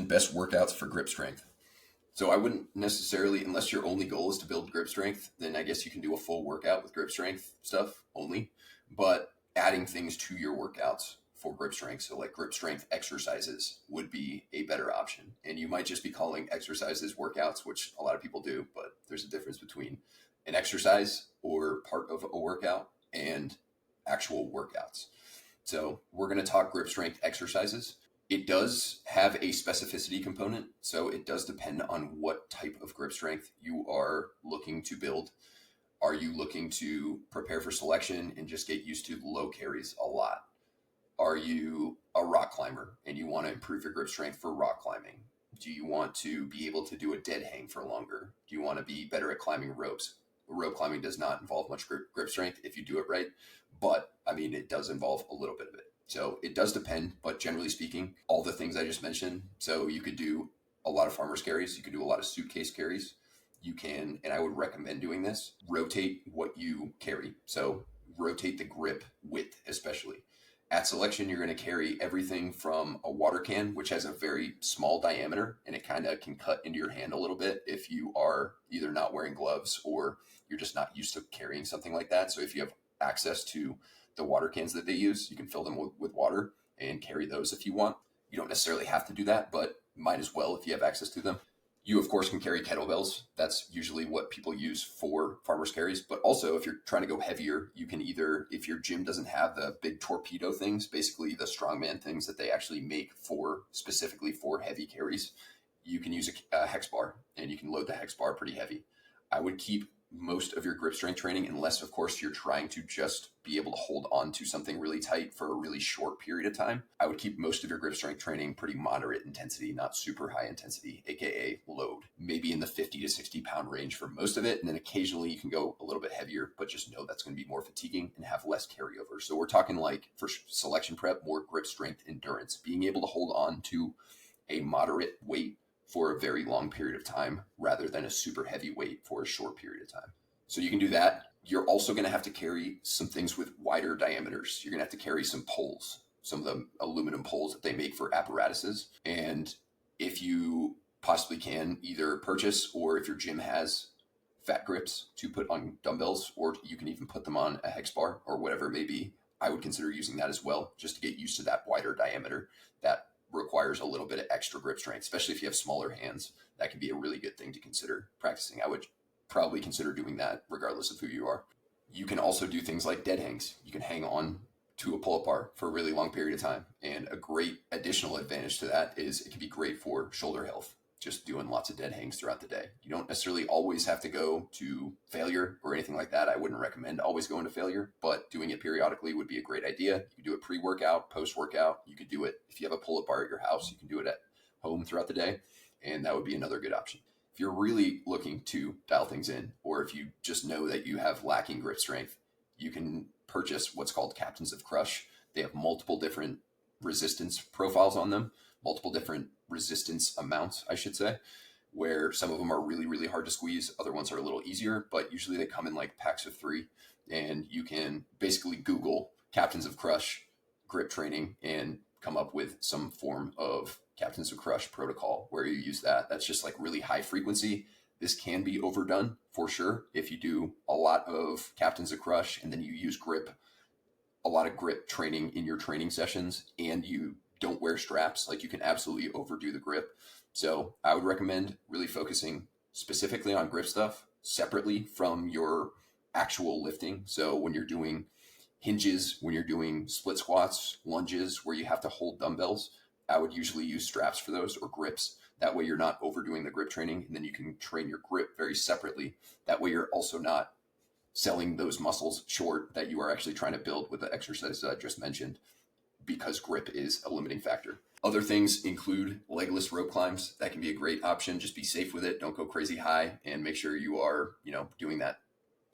best workouts for grip strength. So I wouldn't necessarily, unless your only goal is to build grip strength, then I guess you can do a full workout with grip strength stuff only. But adding things to your workouts for grip strength, so like grip strength exercises, would be a better option. And you might just be calling exercises workouts, which a lot of people do, but there's a difference between an exercise or part of a workout and actual workouts. So we're going to talk grip strength exercises. It does have a specificity component, so it does depend on what type of grip strength you are looking to build. Are you looking to prepare for selection and just get used to low carries a lot? Are you a rock climber and you want to improve your grip strength for rock climbing? Do you want to be able to do a dead hang for longer? Do you want to be better at climbing ropes? Rope climbing does not involve much grip strength if you do it right, but I mean, it does involve a little bit of it. So it does depend, but generally speaking, all the things I just mentioned. So you could do a lot of farmer's carries. You could do a lot of suitcase carries. You can, and I would recommend doing this, rotate what you carry. So rotate the grip width, especially. At selection, you're going to carry everything from a water can, which has a very small diameter, and it kind of can cut into your hand a little bit if you are either not wearing gloves or you're just not used to carrying something like that. So if you have access to the water cans that they use, you can fill them with water and carry those if you want. You don't necessarily have to do that, but might as well if you have access to them. You, of course, can carry kettlebells. That's usually what people use for farmer's carries. But also, if you're trying to go heavier, you can either, if your gym doesn't have the big torpedo things, basically the strongman things that they actually make for specifically for heavy carries, you can use a hex bar, and you can load the hex bar pretty heavy. I would keep most of your grip strength training, unless of course you're trying to just be able to hold on to something really tight for a really short period of time. I would keep most of your grip strength training pretty moderate intensity, not super high intensity, aka load, maybe in the 50 to 60 pound range for most of it. And then occasionally you can go a little bit heavier, but just know that's going to be more fatiguing and have less carryover. So we're talking like for selection prep, more grip strength endurance, being able to hold on to a moderate weight for a very long period of time rather than a super heavy weight for a short period of time. So you can do that. You're also going to have to carry some things with wider diameters. You're going to have to carry some poles, some of the aluminum poles that they make for apparatuses. And if you possibly can either purchase, or if your gym has fat grips to put on dumbbells, or you can even put them on a hex bar or whatever it may be, I would consider using that as well, just to get used to that wider diameter. That requires a little bit of extra grip strength, especially if you have smaller hands. That can be a really good thing to consider practicing. I would probably consider doing that regardless of who you are. You can also do things like dead hangs. You can hang on to a pull-up bar for a really long period of time. And a great additional advantage to that is it can be great for shoulder health, just doing lots of dead hangs throughout the day. You don't necessarily always have to go to failure or anything like that. I wouldn't recommend always going to failure, but doing it periodically would be a great idea. You can do it pre-workout, post-workout. You could do it if you have a pull-up bar at your house. You can do it at home throughout the day, and that would be another good option. If you're really looking to dial things in, or if you just know that you have lacking grip strength, you can purchase what's called Captains of Crush. They have multiple different resistance profiles on them, multiple different resistance amounts, I should say, where some of them are really, really hard to squeeze. Other ones are a little easier, but usually they come in like packs of 3. And you can basically Google Captains of Crush grip training and come up with some form of Captains of Crush protocol where you use that. That's just like really high frequency. This can be overdone for sure. If you do a lot of Captains of Crush and then you use grip, a lot of grip training in your training sessions, and you don't wear straps, like you can absolutely overdo the grip. So I would recommend really focusing specifically on grip stuff separately from your actual lifting. So when you're doing hinges, when you're doing split squats, lunges, where you have to hold dumbbells, I would usually use straps for those, or grips. That way you're not overdoing the grip training, and then you can train your grip very separately. That way you're also not selling those muscles short that you are actually trying to build with the exercises I just mentioned, because grip is a limiting factor. Other things include legless rope climbs. That can be a great option. Just be safe with it. Don't go crazy high, and make sure you are, doing that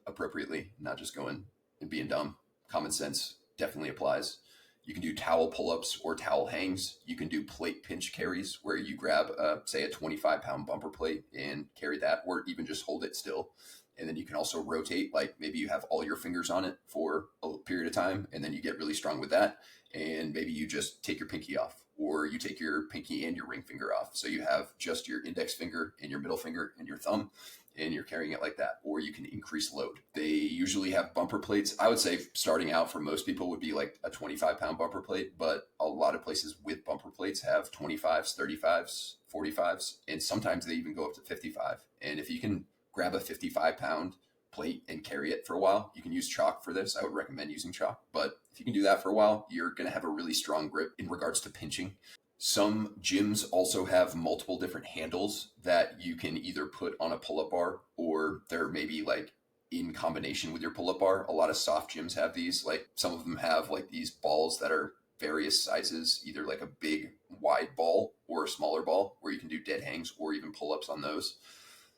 appropriately, not just going and being dumb. Common sense definitely applies. You can do towel pull-ups or towel hangs. You can do plate pinch carries where you grab, say, a 25-pound bumper plate and carry that, or even just hold it still. And then you can also rotate, like maybe you have all your fingers on it for a period of time, and then you get really strong with that. And maybe you just take your pinky off or you take your pinky and your ring finger off. So you have just your index finger and your middle finger and your thumb, and you're carrying it like that. Or you can increase load. They usually have bumper plates. I would say starting out for most people would be like a 25-pound bumper plate, but a lot of places with bumper plates have 25s, 35s, 45s, and sometimes they even go up to 55. And if you can grab a 55-pound plate and carry it for a while, you can use chalk for this. I would recommend using chalk, but if you can do that for a while, you're going to have a really strong grip in regards to pinching. Some gyms also have multiple different handles that you can either put on a pull-up bar, or they're maybe like in combination with your pull-up bar. A lot of soft gyms have these. Like some of them have like these balls that are various sizes, either like a big wide ball or a smaller ball where you can do dead hangs or even pull-ups on those.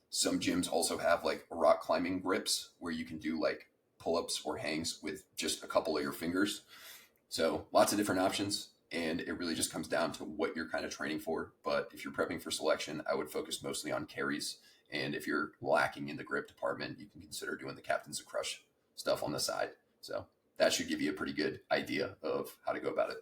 Some gyms also have like rock climbing grips where you can do like pull-ups or hangs with just a couple of your fingers. So lots of different options, and it really just comes down to what you're kind of training for. But if you're prepping for selection, I would focus mostly on carries. And if you're lacking in the grip department, you can consider doing the Captains of Crush stuff on the side. So that should give you a pretty good idea of how to go about it.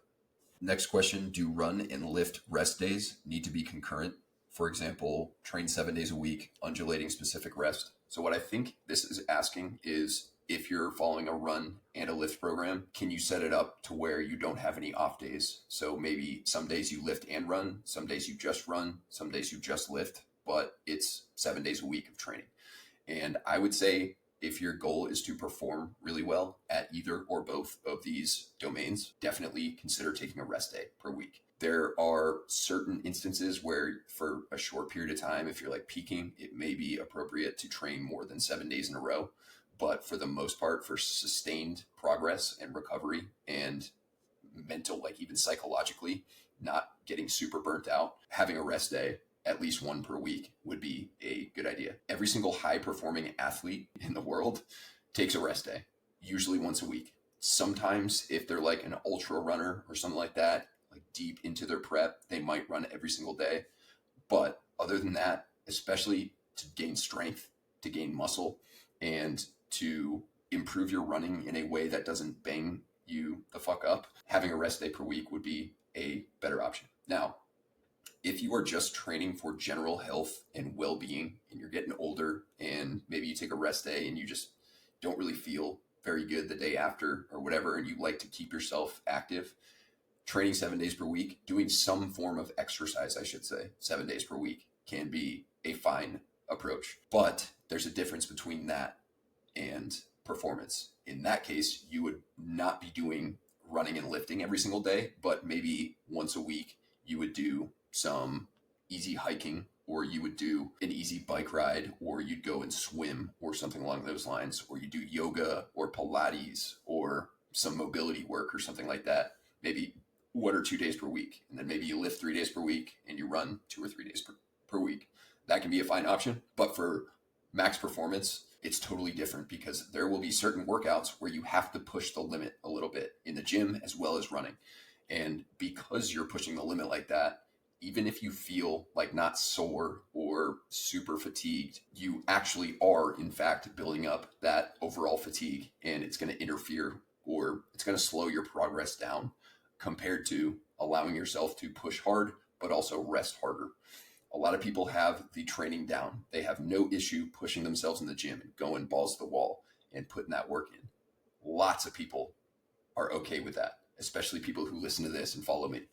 Next question, do run and lift rest days need to be concurrent? For example, train 7 days a week, undulating specific rest. So what I think this is asking is, if you're following a run and a lift program, can you set it up to where you don't have any off days? So maybe some days you lift and run, some days you just run, some days you just lift, but it's 7 days a week of training. And I would say if your goal is to perform really well at either or both of these domains, definitely consider taking a rest day per week. There are certain instances where for a short period of time, if you're like peaking, it may be appropriate to train more than 7 days in a row. But for the most part, for sustained progress and recovery and mental, like even psychologically, not getting super burnt out, having a rest day, at least one per week, would be a good idea. Every single high performing athlete in the world takes a rest day, usually once a week. Sometimes if they're like an ultra runner or something like that, like deep into their prep, they might run every single day. But other than that, especially to gain strength, to gain muscle, and to improve your running in a way that doesn't bang you the fuck up, having a rest day per week would be a better option. Now, if you are just training for general health and well-being and you're getting older and maybe you take a rest day and you just don't really feel very good the day after or whatever, and you like to keep yourself active, training 7 days per week, doing some form of exercise, I should say, 7 days per week can be a fine approach. But there's a difference between that and performance. In that case, you would not be doing running and lifting every single day, but maybe once a week you would do some easy hiking, or you would do an easy bike ride, or you'd go and swim or something along those lines, or you do yoga or Pilates or some mobility work or something like that, maybe 1 or 2 days per week. And then maybe you lift 3 days per week and you run 2 or 3 days per week. That can be a fine option. But for max performance, it's totally different, because there will be certain workouts where you have to push the limit a little bit in the gym as well as running. And because you're pushing the limit like that, even if you feel like not sore or super fatigued, you actually are in fact building up that overall fatigue, and it's going to interfere, or it's going to slow your progress down compared to allowing yourself to push hard, but also rest harder. A lot of people have the training down. They have no issue pushing themselves in the gym and going balls to the wall and putting that work in. Lots of people are okay with that, especially people who listen to this and follow me.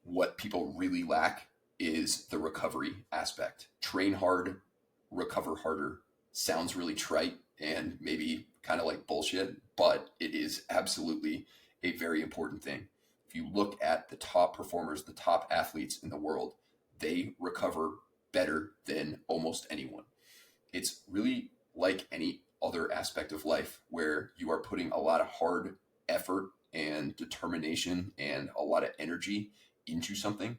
What people really lack is the recovery aspect. Train hard, recover harder. Sounds really trite and maybe kind of like bullshit, but it is absolutely a very important thing. If you look at the top performers, the top athletes in the world, they recover better than almost anyone. It's really like any other aspect of life where you are putting a lot of hard effort and determination and a lot of energy into something.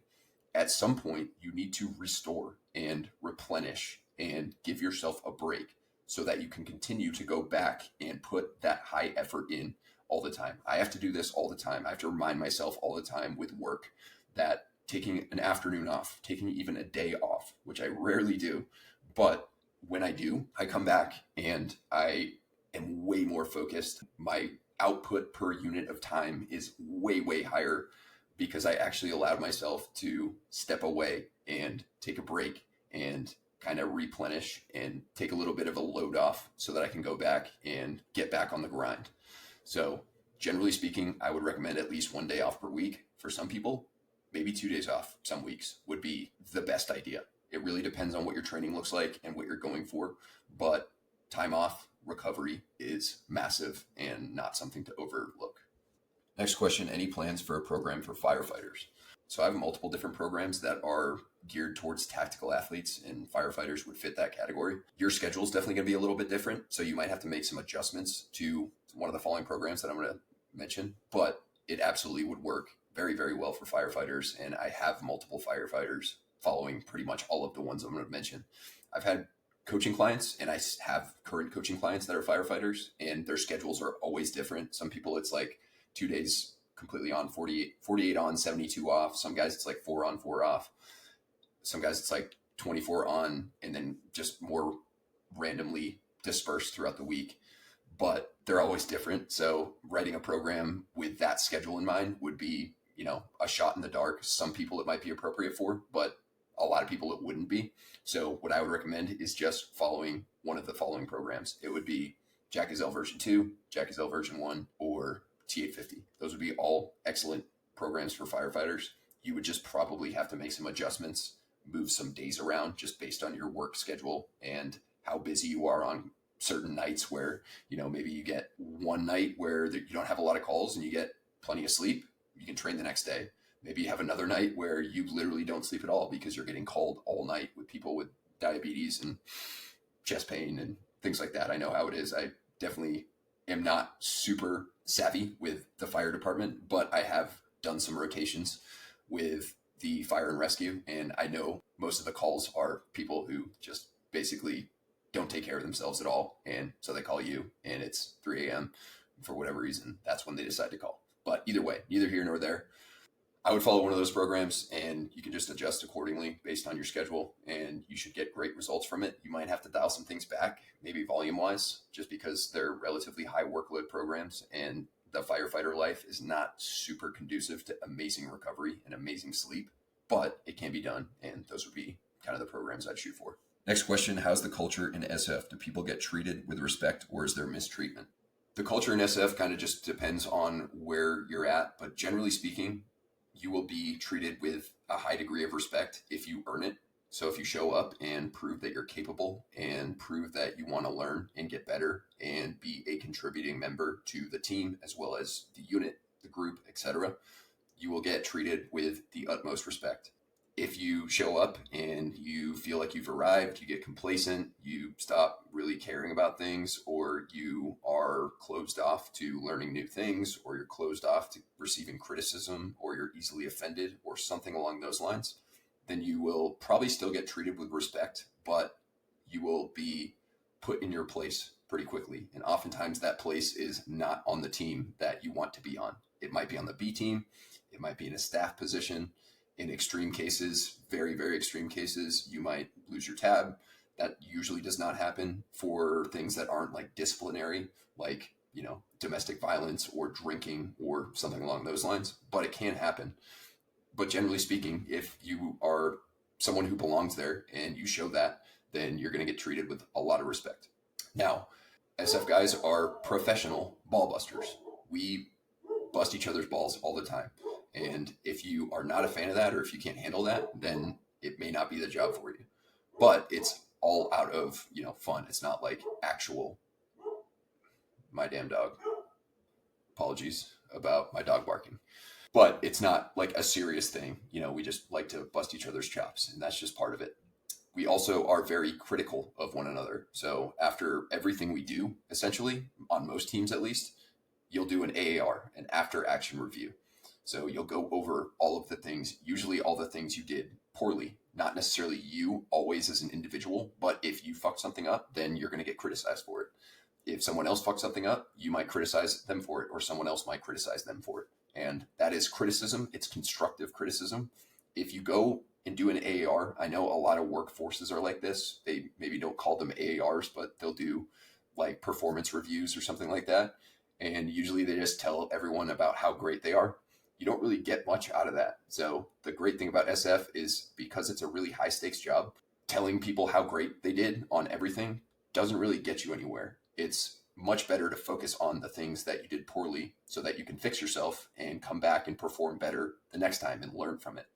At some point, you need to restore and replenish and give yourself a break so that you can continue to go back and put that high effort in all the time. I have to do this all the time. I have to remind myself all the time with work that taking an afternoon off, taking even a day off, which I rarely do, but when I do, I come back and I am way more focused. My output per unit of time is way, way higher, because I actually allowed myself to step away and take a break and kind of replenish and take a little bit of a load off so that I can go back and get back on the grind. So generally speaking, I would recommend at least 1 day off per week. For some people, maybe 2 days off some weeks would be the best idea. It really depends on what your training looks like and what you're going for, but time off recovery is massive and not something to overlook. Next question, any plans for a program for firefighters? So I have multiple different programs that are geared towards tactical athletes, and firefighters would fit that category. Your schedule is definitely going to be a little bit different, so you might have to make some adjustments to one of the following programs that I'm going to mention, but it absolutely would work very, very well for firefighters, and I have multiple firefighters following pretty much all of the ones I'm going to mention. I've had coaching clients, and I have current coaching clients that are firefighters, and their schedules are always different. Some people, it's like 2 days completely on, 48 on, 72 off. Some guys, it's like 4 on, 4 off. Some guys, it's like 24 on, and then just more randomly dispersed throughout the week. But they're always different. So writing a program with that schedule in mind would be, a shot in the dark. Some people it might be appropriate for, but a lot of people it wouldn't be. So what I would recommend is just following one of the following programs. It would be Jack Gazelle version 2, Jack Gazelle version 1, or T850. Those would be all excellent programs for firefighters. You would just probably have to make some adjustments, move some days around just based on your work schedule and how busy you are on certain nights where, maybe you get one night where you don't have a lot of calls and you get plenty of sleep. You can train the next day. Maybe you have another night where you literally don't sleep at all because you're getting called all night with people with diabetes and chest pain and things like that. I know how it is. I definitely am not super savvy with the fire department, but I have done some rotations with the fire and rescue, and I know most of the calls are people who just basically don't take care of themselves at all, and so they call you, and it's 3 a.m. for whatever reason. That's when they decide to call. But either way, neither here nor there. I would follow one of those programs, and you can just adjust accordingly based on your schedule, and you should get great results from it. You might have to dial some things back, maybe volume-wise, just because they're relatively high workload programs, and the firefighter life is not super conducive to amazing recovery and amazing sleep, but it can be done, and those would be kind of the programs I'd shoot for. Next question, how's the culture in SF? Do people get treated with respect, or is there mistreatment? The culture in SF kind of just depends on where you're at, but generally speaking, you will be treated with a high degree of respect if you earn it. So if you show up and prove that you're capable and prove that you want to learn and get better and be a contributing member to the team as well as the unit, the group, etc., you will get treated with the utmost respect. If you show up and you feel like you've arrived, you get complacent, you stop really caring about things, or you are closed off to learning new things, or you're closed off to receiving criticism, or you're easily offended, or something along those lines, then you will probably still get treated with respect, but you will be put in your place pretty quickly. And oftentimes that place is not on the team that you want to be on. It might be on the B team. It might be in a staff position. In extreme cases, very, very extreme cases, you might lose your tab. That usually does not happen for things that aren't like disciplinary, like, domestic violence or drinking or something along those lines, but it can happen. But generally speaking, if you are someone who belongs there and you show that, then you're going to get treated with a lot of respect. Now, SF guys are professional ball busters. We bust each other's balls all the time. And if you are not a fan of that, or if you can't handle that, then it may not be the job for you. But it's all out of, fun. It's not like actual, my damn dog. Apologies about my dog barking. But it's not like a serious thing. We just like to bust each other's chops, and that's just part of it. We also are very critical of one another. So after everything we do, essentially, on most teams at least, you'll do an AAR, an after action review. So you'll go over all of the things, usually all the things you did poorly, not necessarily you always as an individual, but if you fuck something up, then you're going to get criticized for it. If someone else fucks something up, you might criticize them for it, or someone else might criticize them for it. And that is criticism. It's constructive criticism. If you go and do an AAR, I know a lot of workforces are like this. They maybe don't call them AARs, but they'll do like performance reviews or something like that. And usually they just tell everyone about how great they are. you don't really get much out of that. So the great thing about SF is because it's a really high stakes job, telling people how great they did on everything doesn't really get you anywhere. It's much better to focus on the things that you did poorly so that you can fix yourself and come back and perform better the next time and learn from it.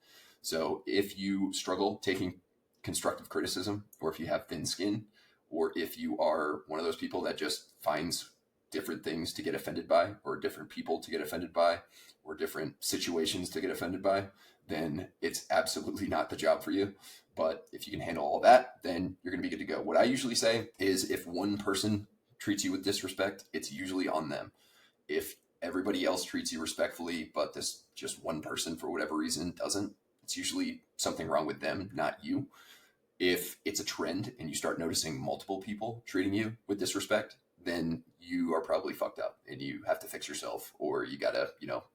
So if you struggle taking constructive criticism, or if you have thin skin, or if you are one of those people that just finds different things to get offended by, or different people to get offended by, or different situations to get offended by, then it's absolutely not the job for you. But if you can handle all that, then you're going to be good to go. What I usually say is if one person treats you with disrespect, it's usually on them. If everybody else treats you respectfully, but this just one person for whatever reason doesn't, it's usually something wrong with them, not you. If it's a trend and you start noticing multiple people treating you with disrespect, then you are probably fucked up and you have to fix yourself, or you got to,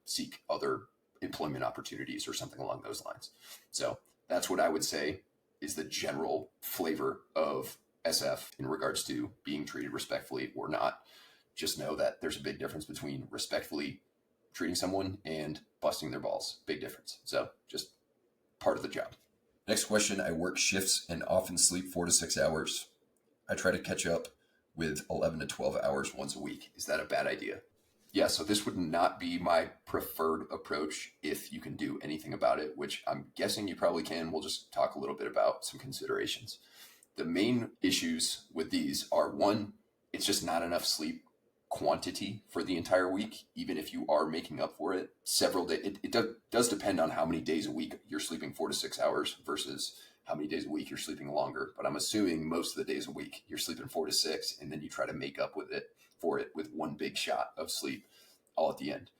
seek other employment opportunities or something along those lines. So that's what I would say is the general flavor of SF in regards to being treated respectfully or not. Just know that there's a big difference between respectfully treating someone and busting their balls. Big difference. So just part of the job. Next question. I work shifts and often sleep 4 to 6 hours. I try to catch up with 11 to 12 hours once a week. Is that a bad idea? Yeah, so this would not be my preferred approach if you can do anything about it, which I'm guessing you probably can. We'll just talk a little bit about some considerations. The main issues with these are, one, it's just not enough sleep quantity for the entire week, even if you are making up for it. Several days, it does depend on how many days a week you're sleeping 4 to 6 hours versus how many days a week you're sleeping longer. But I'm assuming most of the days a week you're sleeping 4 to 6, and then you try to make up with it with one big shot of sleep all at the end.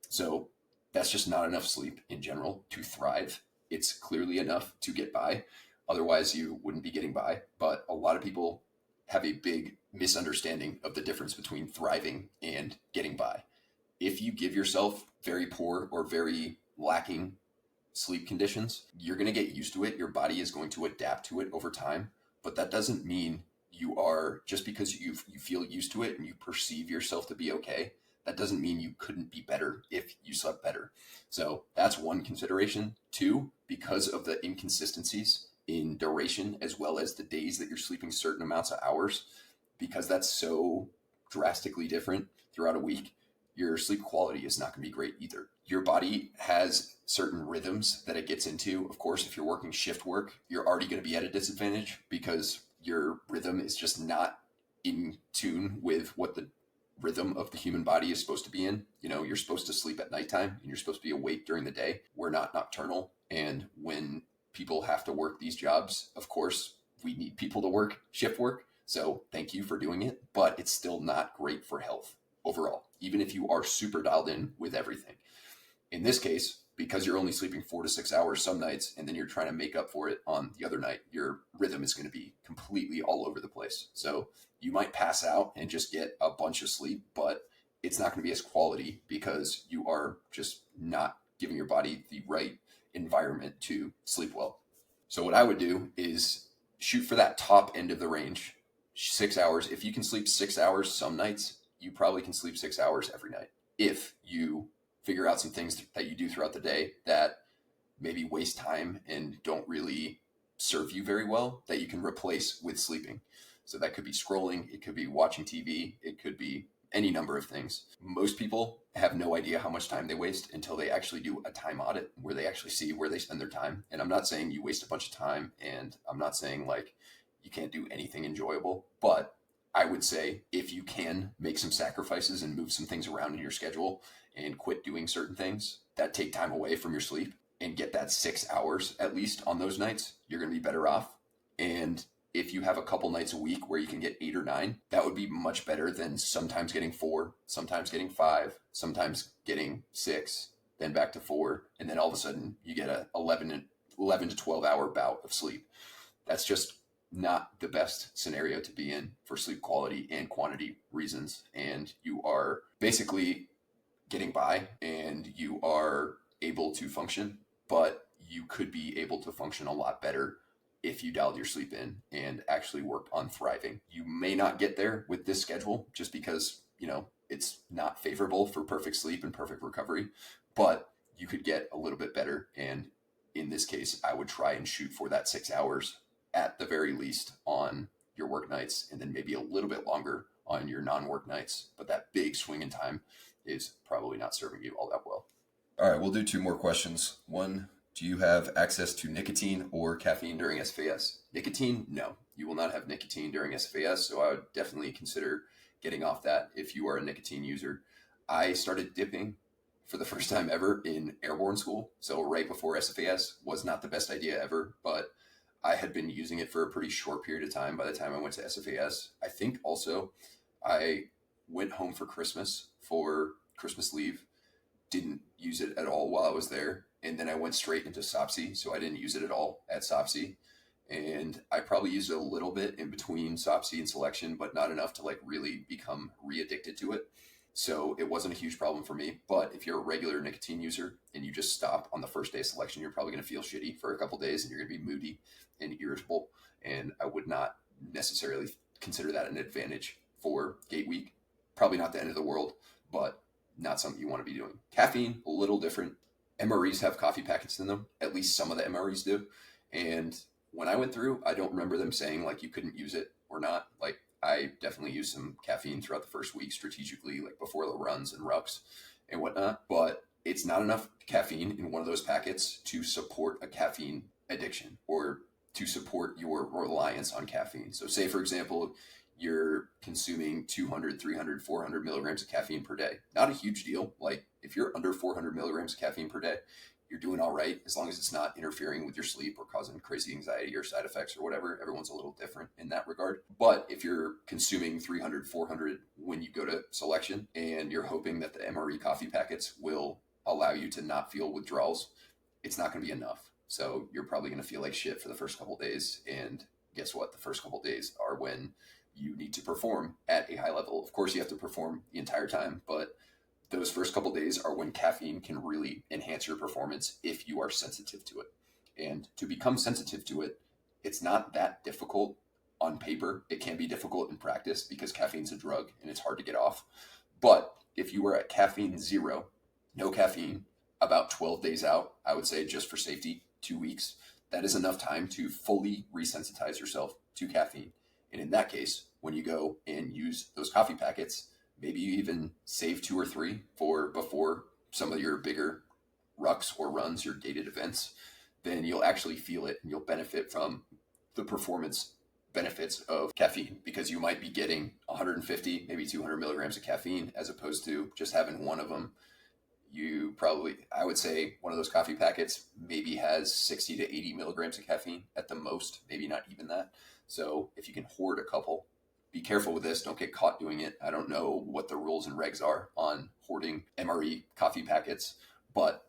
So that's just not enough sleep in general to thrive. It's clearly enough to get by. Otherwise, you wouldn't be getting by. But a lot of people have a big misunderstanding of the difference between thriving and getting by. If you give yourself very poor or very lacking sleep conditions, you're going to get used to it. Your body is going to adapt to it over time. But that doesn't mean you are, just because you feel used to it and you perceive yourself to be okay, that doesn't mean you couldn't be better if you slept better. So that's one consideration. Two, because of the inconsistencies in duration, as well as the days that you're sleeping certain amounts of hours, because that's so drastically different throughout a week, your sleep quality is not going to be great either. Your body has certain rhythms that it gets into. Of course, if you're working shift work, you're already going to be at a disadvantage because your rhythm is just not in tune with what the rhythm of the human body is supposed to be in. You're supposed to sleep at nighttime and you're supposed to be awake during the day. We're not nocturnal. And when people have to work these jobs, of course, we need people to work shift work. So thank you for doing it, but it's still not great for health overall, even if you are super dialed in with everything. In this case, because you're only sleeping 4 to 6 hours some nights, and then you're trying to make up for it on the other night, your rhythm is going to be completely all over the place. So you might pass out and just get a bunch of sleep, but it's not going to be as quality because you are just not giving your body the right environment to sleep well. So what I would do is shoot for that top end of the range, 6 hours. If you can sleep 6 hours some nights, you probably can sleep 6 hours every night. If you figure out some things that you do throughout the day that maybe waste time and don't really serve you very well, that you can replace with sleeping. So that could be scrolling, it could be watching TV, it could be any number of things. Most people have no idea how much time they waste until they actually do a time audit where they actually see where they spend their time. And I'm not saying you waste a bunch of time, and I'm not saying like you can't do anything enjoyable, but I would say if you can make some sacrifices and move some things around in your schedule and quit doing certain things that take time away from your sleep and get that 6 hours at least on those nights, you're going to be better off. And if you have a couple nights a week where you can get 8 or 9, that would be much better than sometimes getting 4, sometimes getting 5, sometimes getting 6, then back to 4. And then all of a sudden you get a 11 to 12 hour bout of sleep. That's just not the best scenario to be in for sleep quality and quantity reasons. And you are basically getting by and you are able to function, but you could be able to function a lot better if you dialed your sleep in and actually worked on thriving. You may not get there with this schedule just because, it's not favorable for perfect sleep and perfect recovery, but you could get a little bit better. And in this case, I would try and shoot for that 6 hours at the very least on your work nights, and then maybe a little bit longer on your non-work nights. But that big swing in time is probably not serving you all that well. All right, we'll do 2 more questions. One, do you have access to nicotine or caffeine during SFAS? Nicotine? No, you will not have nicotine during SFAS. So I would definitely consider getting off that if you are a nicotine user. I started dipping for the first time ever in airborne school. So right before SFAS was not the best idea ever, but I had been using it for a pretty short period of time by the time I went to SFAS. I think also I went home for Christmas leave, didn't use it at all while I was there. And then I went straight into SOPSI. So I didn't use it at all at SOPSI. And I probably used it a little bit in between SOPSI and selection, but not enough to like really become re-addicted to it. So it wasn't a huge problem for me. But if you're a regular nicotine user and you just stop on the first day of selection, you're probably going to feel shitty for a couple of days and you're going to be moody and irritable. And I would not necessarily consider that an advantage for gate week. Probably not the end of the world, but not something you want to be doing. Caffeine, a little different. MREs have coffee packets in them. At least some of the MREs do. And when I went through, I don't remember them saying like you couldn't use it or not. Like I definitely used some caffeine throughout the first week strategically, like before the runs and rucks and whatnot. But it's not enough caffeine in one of those packets to support a caffeine addiction or to support your reliance on caffeine. So say, for example, you're consuming 200, 300, 400 milligrams of caffeine per day. Not a huge deal. Like if you're under 400 milligrams of caffeine per day, you're doing all right as long as it's not interfering with your sleep or causing crazy anxiety or side effects or whatever. Everyone's a little different in that regard. But if you're consuming 300, 400 when you go to selection and you're hoping that the MRE coffee packets will allow you to not feel withdrawals, it's not going to be enough. So you're probably going to feel like shit for the first couple of days. And guess what? The first couple of days are when you need to perform at a high level. Of course, you have to perform the entire time, but those first couple of days are when caffeine can really enhance your performance if you are sensitive to it. And to become sensitive to it, it's not that difficult on paper. It can be difficult in practice because caffeine's a drug and it's hard to get off. But if you are at caffeine 0, no caffeine, about 12 days out, I would say just for safety, 2 weeks, that is enough time to fully resensitize yourself to caffeine. And in that case, when you go and use those coffee packets, maybe you even save 2 or 3 for before some of your bigger rucks or runs, your gated events, then you'll actually feel it and you'll benefit from the performance benefits of caffeine because you might be getting 150, maybe 200 milligrams of caffeine as opposed to just having one of them. You probably, I would say one of those coffee packets maybe has 60 to 80 milligrams of caffeine at the most, maybe not even that. So if you can hoard a couple, be careful with this. Don't get caught doing it. I don't know what the rules and regs are on hoarding MRE coffee packets, but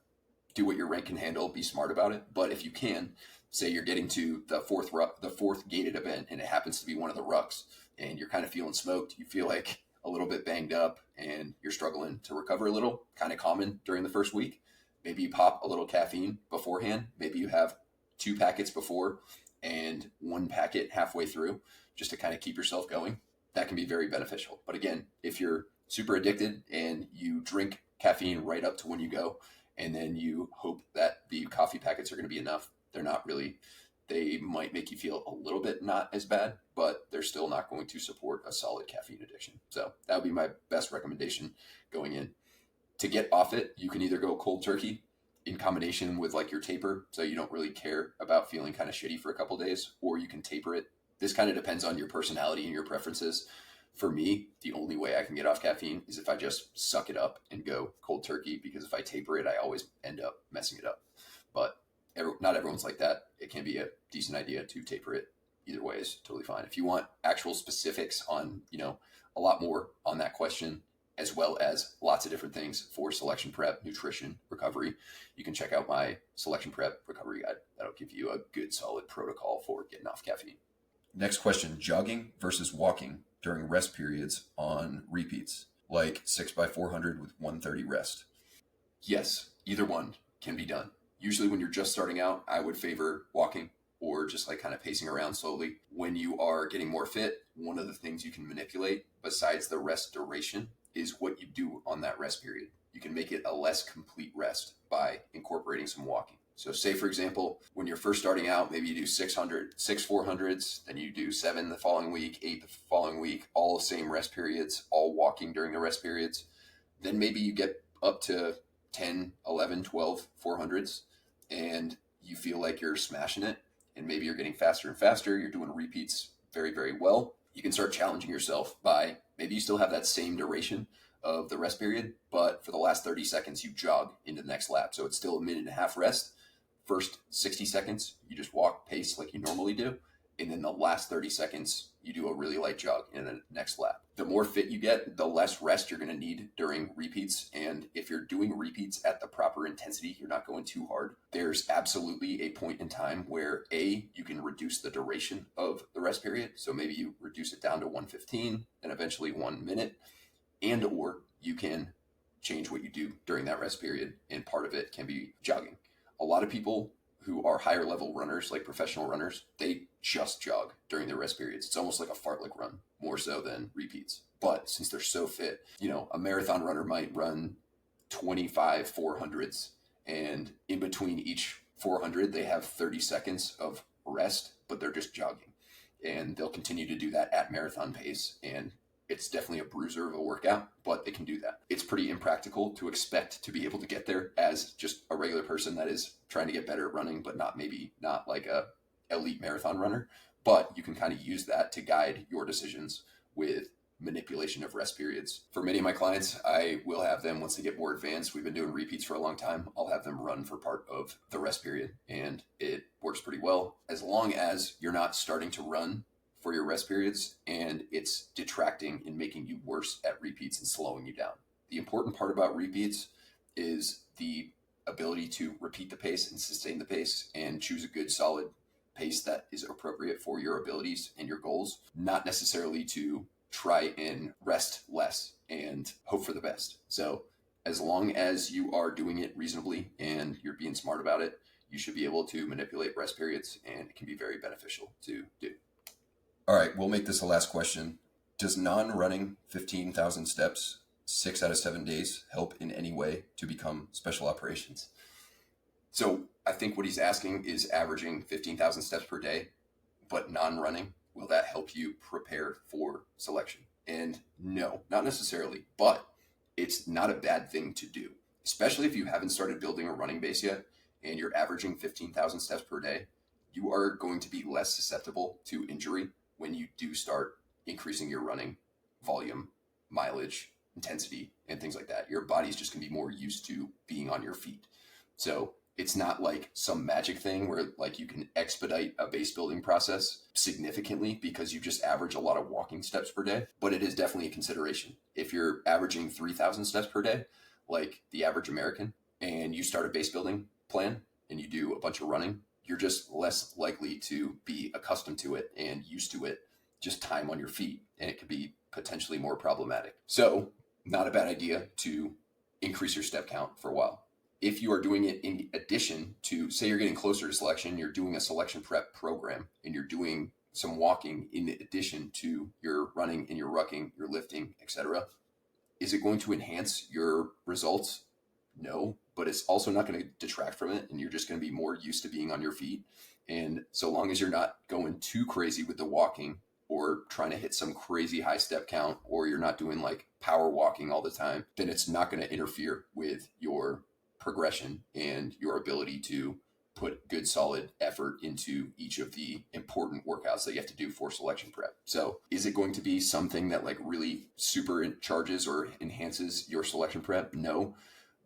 do what your rank can handle. Be smart about it. But if you can, say you're getting to the fourth gated event, and it happens to be one of the rucks, and you're kind of feeling smoked. You feel like a little bit banged up, and you're struggling to recover a little. Kind of common during the first week. Maybe you pop a little caffeine beforehand. Maybe you have 2 packets before and 1 packet halfway through, just to kind of keep yourself going. That can be very beneficial. But again, if you're super addicted and you drink caffeine right up to when you go, and then you hope that the coffee packets are going to be enough, they're not really. They might make you feel a little bit not as bad, but they're still not going to support a solid caffeine addiction. So that would be my best recommendation going in. To get off it, you can either go cold turkey in combination with like your taper, so you don't really care about feeling kind of shitty for a couple of days, or you can taper it. This kind of depends on your personality and your preferences. For me, the only way I can get off caffeine is if I just suck it up and go cold turkey, because if I taper it, I always end up messing it up. But not everyone's like that. It can be a decent idea to taper it. Either way is totally fine. If you want actual specifics on, a lot more on that question, as well as lots of different things for selection prep, nutrition, recovery, you can check out my selection prep recovery guide. That'll give you a good solid protocol for getting off caffeine. Next question, jogging versus walking during rest periods on repeats, like 6x400 with 130 rest. Yes, either one can be done. Usually when you're just starting out, I would favor walking or just like kind of pacing around slowly. When you are getting more fit, one of the things you can manipulate besides the rest duration is what you do on that rest period. you can make it a less complete rest by incorporating some walking. So say, for example, when you're first starting out, maybe you do 6 400s, then you do 7 the following week, 8 the following week, all the same rest periods, all walking during the rest periods. Then maybe you get up to 10, 11, 12 400s, and you feel like you're smashing it, and maybe you're getting faster and faster. You're doing repeats very, very well. You can start challenging yourself by maybe you still have that same duration of the rest period, but for the last 30 seconds, you jog into the next lap. So it's still a minute and a half rest. First 60 seconds, you just walk pace like you normally do. And then the last 30 seconds, you do a really light jog in the next lap. The more fit you get, the less rest you're going to need during repeats. And if you're doing repeats at the proper intensity, you're not going too hard. There's absolutely a point in time where you can reduce the duration of the rest period. So maybe you reduce it down to 1:15, then eventually 1 minute, or you can change what you do during that rest period. And part of it can be jogging. A lot of people who are higher level runners, like professional runners, they just jog during their rest periods. It's almost like a fartlek run, more so than repeats. But since they're so fit, a marathon runner might run 25 400s, and in between each 400, they have 30 seconds of rest, but they're just jogging. And they'll continue to do that at marathon pace. And it's definitely a bruiser of a workout, but they can do that. It's pretty impractical to expect to be able to get there as just a regular person that is trying to get better at running, but not like a elite marathon runner. But you can kind of use that to guide your decisions with manipulation of rest periods. For many of my clients, I will have them, once they get more advanced, we've been doing repeats for a long time, I'll have them run for part of the rest period, and it works pretty well as long as you're not starting to run for your rest periods and it's detracting and making you worse at repeats and slowing you down. The important part about repeats is the ability to repeat the pace and sustain the pace and choose a good solid pace that is appropriate for your abilities and your goals, not necessarily to try and rest less and hope for the best. So as long as you are doing it reasonably and you're being smart about it, you should be able to manipulate rest periods, and it can be very beneficial to do. All right, we'll make this the last question. Does non-running 15,000 steps 6 out of 7 days help in any way to become special operations? So I think what he's asking is averaging 15,000 steps per day, but non-running. Will that help you prepare for selection? And no, not necessarily, but it's not a bad thing to do, especially if you haven't started building a running base yet and you're averaging 15,000 steps per day. You are going to be less susceptible to injury when you do start increasing your running volume, mileage, intensity, and things like that. Your body's just going to be more used to being on your feet. So it's not like some magic thing where like you can expedite a base building process significantly because you just average a lot of walking steps per day, but it is definitely a consideration. If you're averaging 3,000 steps per day, like the average American, and you start a base building plan and you do a bunch of running, you're just less likely to be accustomed to it and used to it, just time on your feet, and it could be potentially more problematic. So not a bad idea to increase your step count for a while. If you are doing it in addition to, say you're getting closer to selection, you're doing a selection prep program and you're doing some walking in addition to your running and your rucking, your lifting, etc. Is it going to enhance your results? No, but it's also not going to detract from it, and you're just going to be more used to being on your feet. And so long as you're not going too crazy with the walking or trying to hit some crazy high step count, or you're not doing like power walking all the time, then it's not going to interfere with your progression and your ability to put good solid effort into each of the important workouts that you have to do for selection prep. So is it going to be something that like really supercharges or enhances your selection prep? No.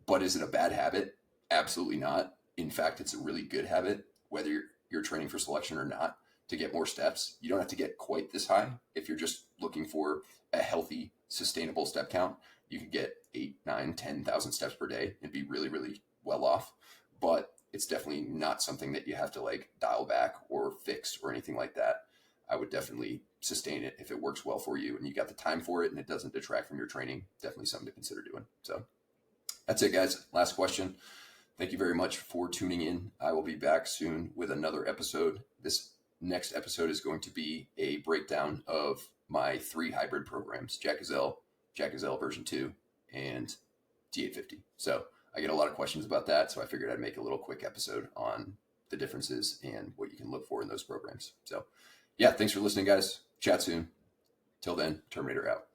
But is it a bad habit? Absolutely not. In fact, it's a really good habit, whether you're training for selection or not, to get more steps. You don't have to get quite this high. If you're just looking for a healthy, sustainable step count, you can get 8, 9, 10,000 steps per day and be really, really well off. But it's definitely not something that you have to like dial back or fix or anything like that. I would definitely sustain it if it works well for you and you got the time for it and it doesn't detract from your training. Definitely something to consider doing. So that's it, guys. Last question. Thank you very much for tuning in. I will be back soon with another episode. This next episode is going to be a breakdown of my 3 hybrid programs, Jack Gazelle version 2, and T850. So I get a lot of questions about that. So I figured I'd make a little quick episode on the differences and what you can look for in those programs. So yeah, thanks for listening, guys. Chat soon. Till then, Terminator out.